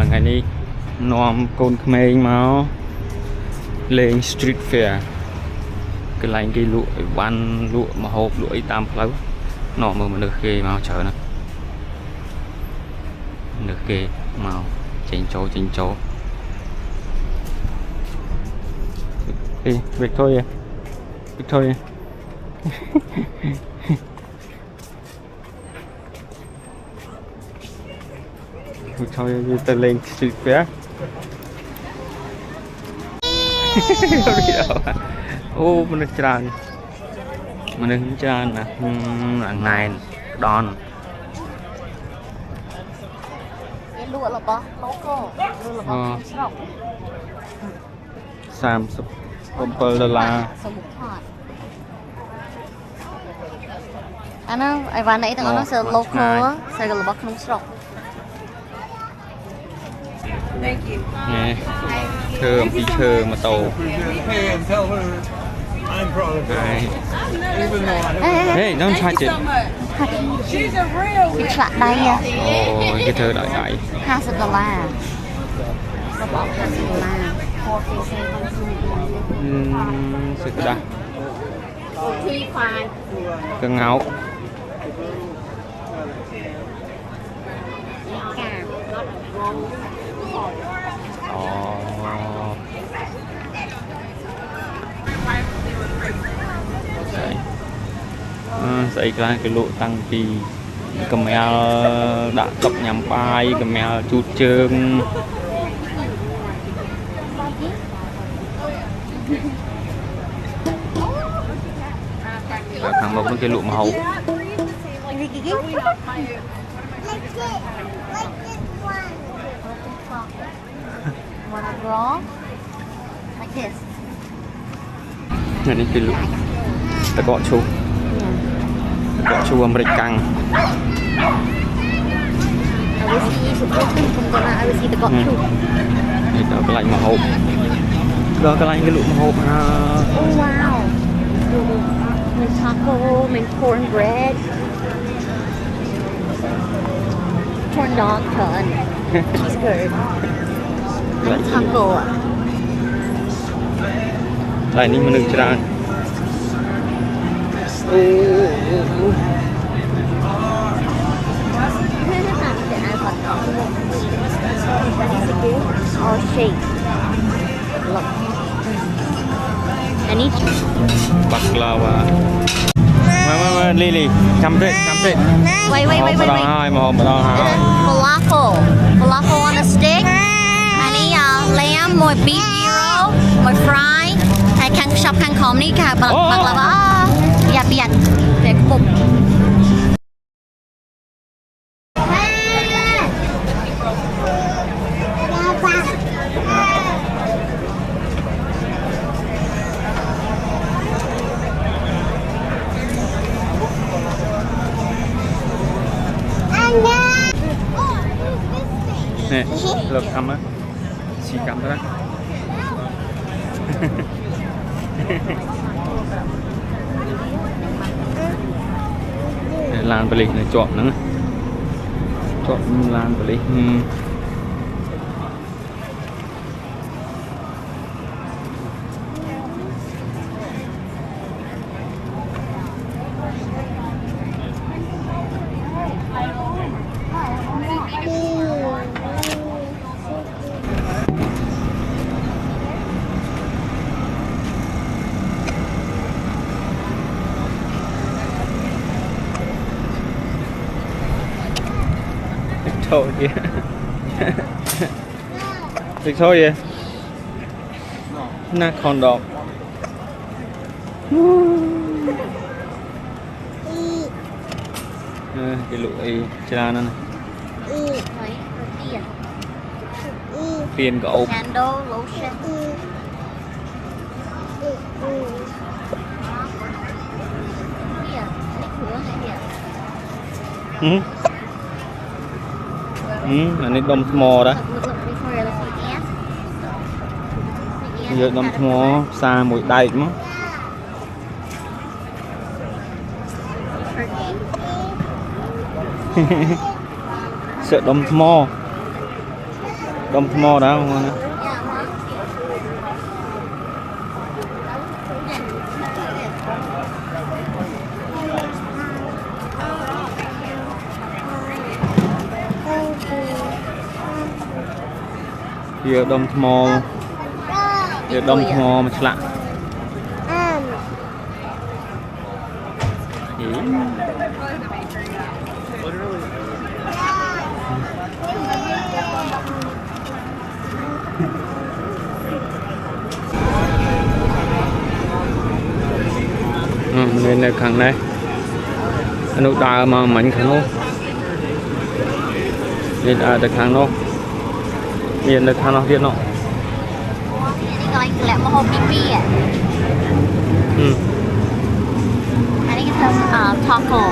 ngày đi nòm côn khmer máu lên street fair cái lạnh cái lụa ban lụa mà hộp lụa tam lâu nọ mà được ghê máu chờ nè được ghê màu chỉnh chỗ đi việc thôi thôi ta lên street fair ô mình được tràn nè lần này đòn lụa là bó local lụa là bó sọc Sam $7 anh á ai vào nãy tao nói sờ local á sờ là bó không sọc nè thơm đi thơ mà tàu hey don't touch it cái chạ đây à ôi cái thơ đại $50 nó bỏ $50 sự cái cái ngáo xây ra cái lộ tăng thì cầm eo đã cập nhắm bay cầm eo chút chương thằng một cái lụa màu này đi cái lụa ta gọi chu American đó cái lạnh mà hộp đó cái lạnh cái lụa mà hộp oh wow mình taco mình cornbread corn dog turn cheese curd mình taco à lại ní mà được chưa all shapes. Look. And each baklava. Wait, Lily, come it. Wait. Hai mà hộp đó hai. Falafel on a stick. Honey, lamb, more beef gyro, more fry. Hay khăn shop khăn khom ní cả baklava. Biat. Để bụng. Nè, lượt cầm á, xì cầm đó. Lan bali này chọn nữa, chọn lan bali. Victoria na con dog cái lụa trà nó tiền cậu là nên đom mò đó giờ đom mò xa mũi đầy mà sợ đom mò đom mò đó không nè kia đom mò kia đom mò mà lạ nên là khẳng này nó đào mà mạnh khẳng luôn nên là được khẳng luôn miền được khẳng nó biết nó gọi là một hộp pipi à anh ấy thơm taco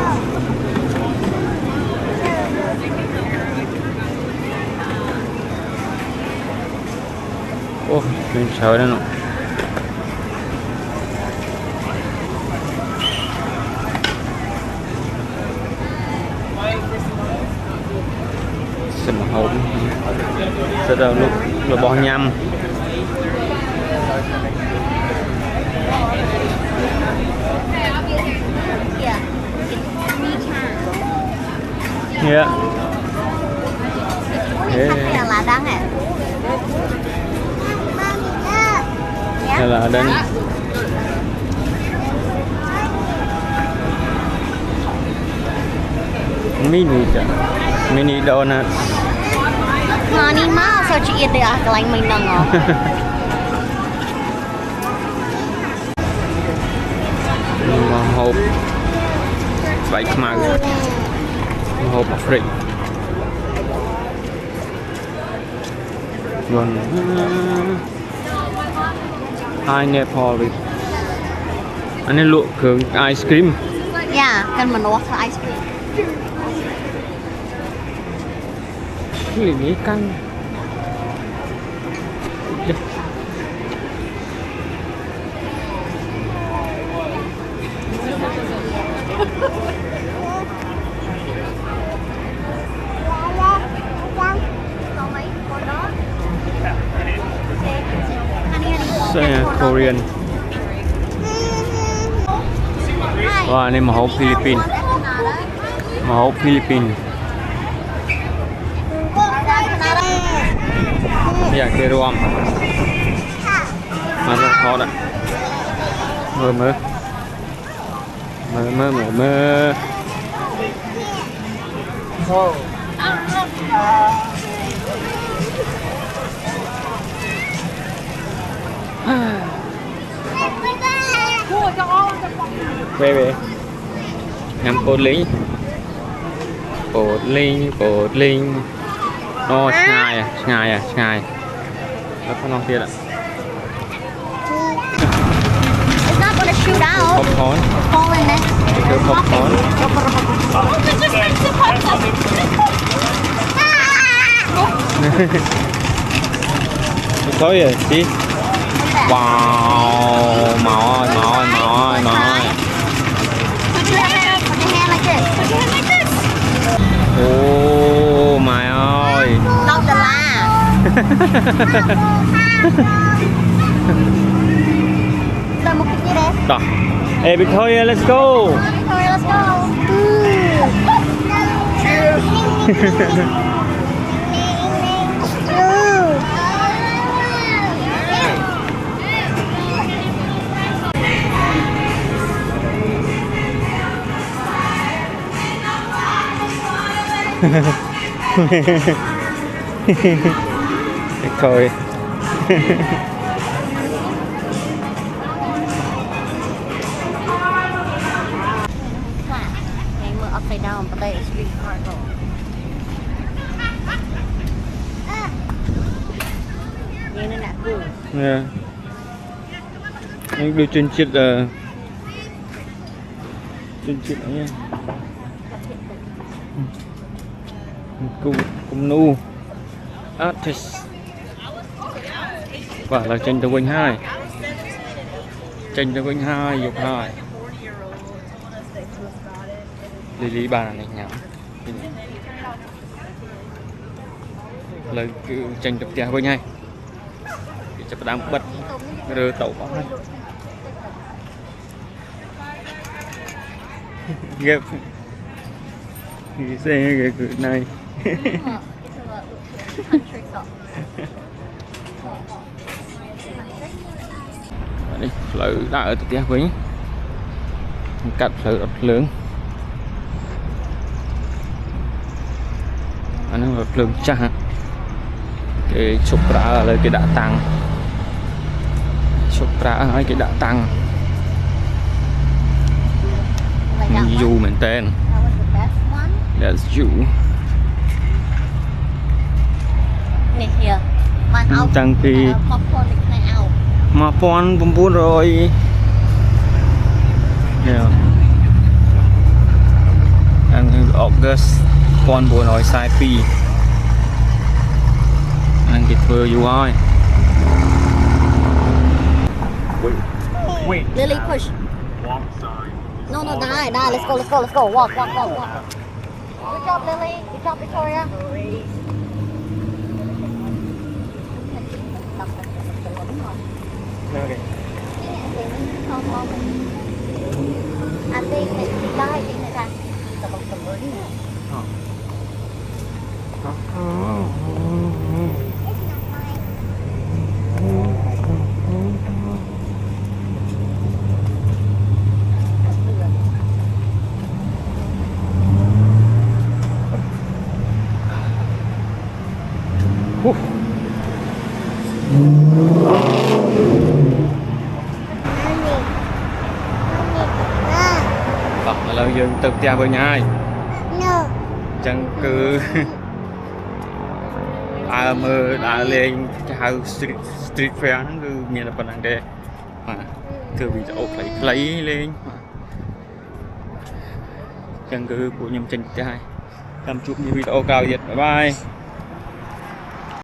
ô mình chờ đây nó sầm hộp sẽ đâu lúc là bò nhâm yeah là đắng à hay là đến mini donut honey mau sao chị yên được cái lạnh mình nâng ngó hộp vậy mà hộp Afric còn hai Nepal đi anh ấy lụa cường ice cream yeah cần mình nấu ice cream cái gì nghĩ căng Korean wow này mà hộp Philippines mà hộp Philippines dạ kia rùm mà rất khó đấy mơ mơ mơ mơ mơ mơ về ngắm bột linh nó ngài nó không non kia ạ it's not gonna shoot out popcorn fall in it cái popcorn có gì đi wow mỏi put your hand like this ô mày ơi đau từ la rồi một cái gì đấy đó hey Victoria let's go Victoria let's go thôi ngày mưa upside down but they street cargo nhìn nó nè cool yeah anh đưa trên chiếc ấy nha cùng nu artist và là tranh tờ quanh 2 tranh tờ quanh 2 dục 2 lý bà này nhắm lời cứ tranh được tiền với nhau chấp đám bật rơ tẩu bóng này ghép xe cái cửa này đi lợi đã ở tiếp với cắt lợi lớn anh nó lớn chắc cái chụp ra là cái đã tăng chụp ra hai cái đã tăng dù mình tên that's you nè here tăng khi mà pon bùm bùn rồi đang August pon buồn rồi sai pi anh kịp vừa dù thôi Lily push no die let's go walk good job Lily good job Victoria okay. anh đi này đi này ra tầm mới là dừng từ nhà với nhau chẳng cứ mơ đã lên chào street fair nó cứ như là phần ăn đây mà cứ bị ốp lấy lên chẳng cứ của nhầm trình trai làm chụp như video cao nhiệt bye bye